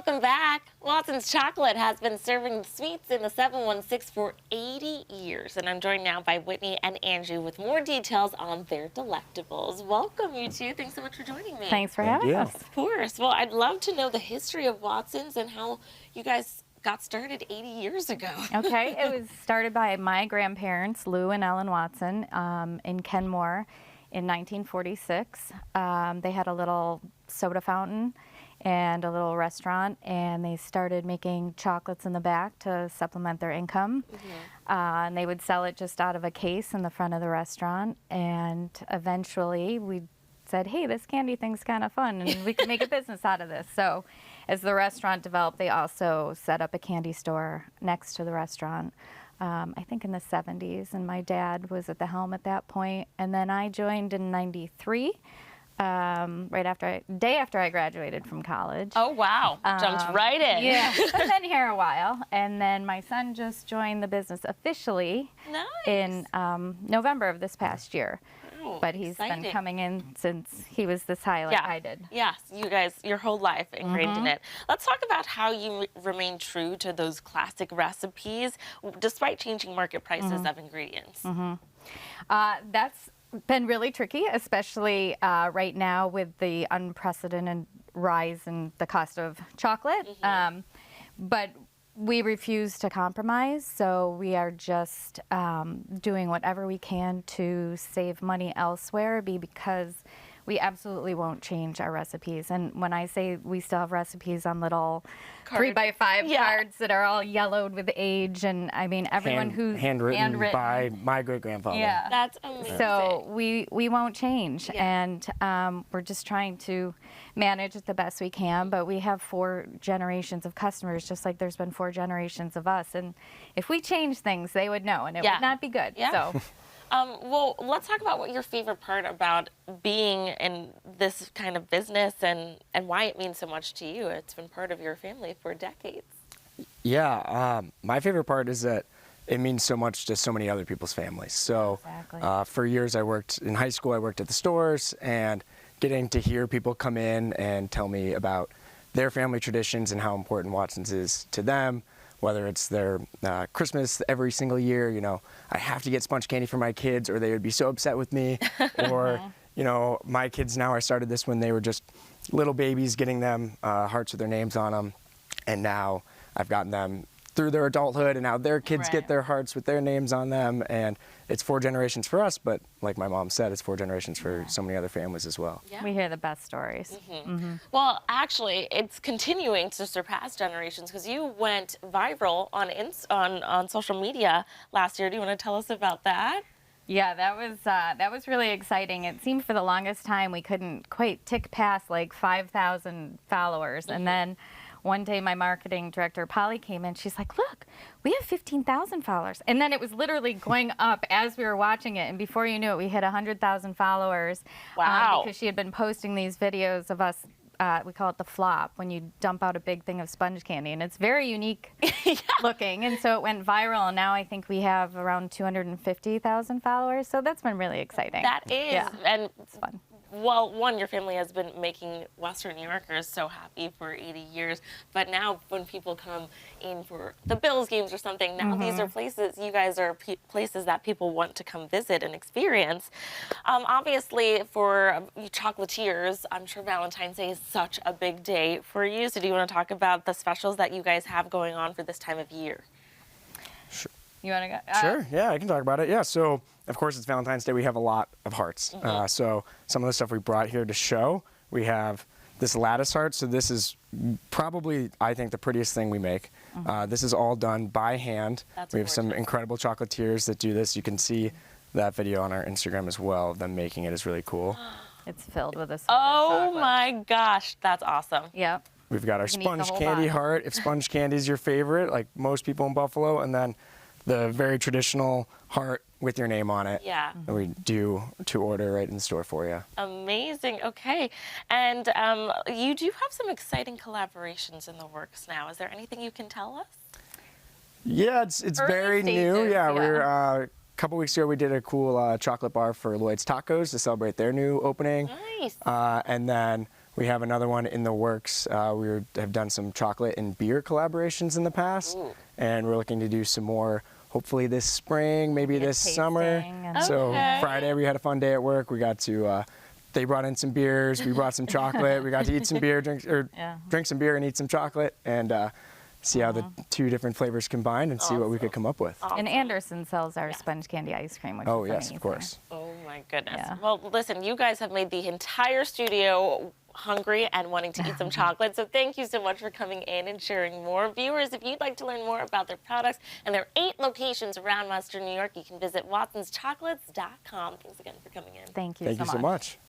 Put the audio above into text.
Welcome back. Watson's Chocolate has been serving sweets in the 716 for 80 years. And I'm joined now by Whitney and Angie with more details on their delectables. Welcome, you two. Thanks so much for joining me. Thanks for having us. Of course. Well, I'd love to know the history of Watson's and how you guys got started 80 years ago. Okay, it was started by my grandparents, Lou and Ellen Watson, in Kenmore in 1946. They had a little soda fountain and a little restaurant, and they started making chocolates in the back to supplement their income. And they would sell it just out of a case in the front of the restaurant, and eventually we said, hey, this candy thing's kind of fun and we can make a business out of this. So as the restaurant developed, they also set up a candy store next to the restaurant, I think in the 70s, and my dad was at the helm at that point. And then I joined in 93. Day after I graduated from college. Oh, wow. Jumped right in. Yeah, I've been here a while. And then my son just joined the business officially in November of this past year. Oh, but he's been coming in since he was this high like I did. Yes, you guys, your whole life ingrained in it. Let's talk about how you remain true to those classic recipes despite changing market prices of ingredients. That's been really tricky, especially right now with the unprecedented rise in the cost of chocolate. But we refuse to compromise, so we are just doing whatever we can to save money elsewhere because we absolutely won't change our recipes. And when I say we still have recipes on little 3x5 cards that are all yellowed with age, and I mean everyone who's handwritten by my great-grandfather. Yeah, that's amazing. So we won't change, and we're just trying to manage it the best we can. But we have 4 generations of customers, just like there's been 4 generations of us. And if we change things, they would know, and it would not be good. So. Well, let's talk about what your favorite part about being in this kind of business and why it means so much to you. It's been part of your family for decades. Yeah, my favorite part is that it means so much to so many other people's families. So for years I worked in high school, I worked at the stores, and getting to hear people come in and tell me about their family traditions and how important Watson's is to them. Whether it's their Christmas every single year, you know, I have to get sponge candy for my kids or they would be so upset with me. Or, you know, my kids now, I started this when they were just little babies, getting them hearts with their names on them. And now I've gotten them through their adulthood, and now their kids get their hearts with their names on them. And it's 4 generations for us, but like my mom said, it's 4 generations for so many other families as well. We hear the best stories. Well, actually, it's continuing to surpass generations because you went viral on social media last year. Do you want to tell us about that? Yeah, that was really exciting. It seemed for the longest time we couldn't quite tick past like 5,000 followers, and then one day my marketing director, Polly, came in. She's like, look, we have 15,000 followers. And then it was literally going up as we were watching it. And before you knew it, we hit 100,000 followers. Wow. Because she had been posting these videos of us, we call it the flop, when you dump out a big thing of sponge candy. And it's very unique looking. And so it went viral. And now I think we have around 250,000 followers. So that's been really exciting. That is. Yeah. And it's fun. Well, one, your family has been making Western New Yorkers so happy for 80 years. But now when people come in for the Bills games or something, now these are places, you guys are places that people want to come visit and experience. Obviously, for you chocolatiers, I'm sure Valentine's Day is such a big day for you. So do you want to talk about the specials that you guys have going on for this time of year? Sure. You want to go? Sure, yeah, I can talk about it. Yeah, so of course it's Valentine's Day. We have a lot of hearts. So some of the stuff we brought here to show, we have this lattice heart. So this is probably, I think, the prettiest thing we make. This is all done by hand. We have some incredible chocolatiers that do this. You can see that video on our Instagram as well. Them making it is really cool. It's filled with this. Oh my gosh, that's awesome. Yep. We've got our sponge candy heart, if sponge candy is your favorite, like most people in Buffalo, and then the very traditional heart with your name on it. Yeah. That we do to order right in the store for you. Amazing. Okay. And you do have some exciting collaborations in the works now. Is there anything you can tell us? Yeah, it's very new. Yeah, we're a couple weeks ago we did a cool chocolate bar for Lloyd's Tacos to celebrate their new opening. Nice. And then We have another one in the works. Have done some chocolate and beer collaborations in the past, and we're looking to do some more. Hopefully this spring, maybe this summer. So Friday we had a fun day at work. We got to. They brought in some beers. We brought some chocolate. We got to eat some beer, drink some beer, and eat some chocolate, and see how the two different flavors combined, and see what we could come up with. And Anderson sells our sponge candy ice cream, which is amazing. Of course. Oh my goodness. Yeah. Well, listen, you guys have made the entire studio hungry and wanting to eat some chocolate. So thank you so much for coming in and sharing more. Viewers, if you'd like to learn more about their products and their 8 locations around Western New York, you can visit watsonschocolates.com. Thanks again for coming in. Thank you Thank you so much.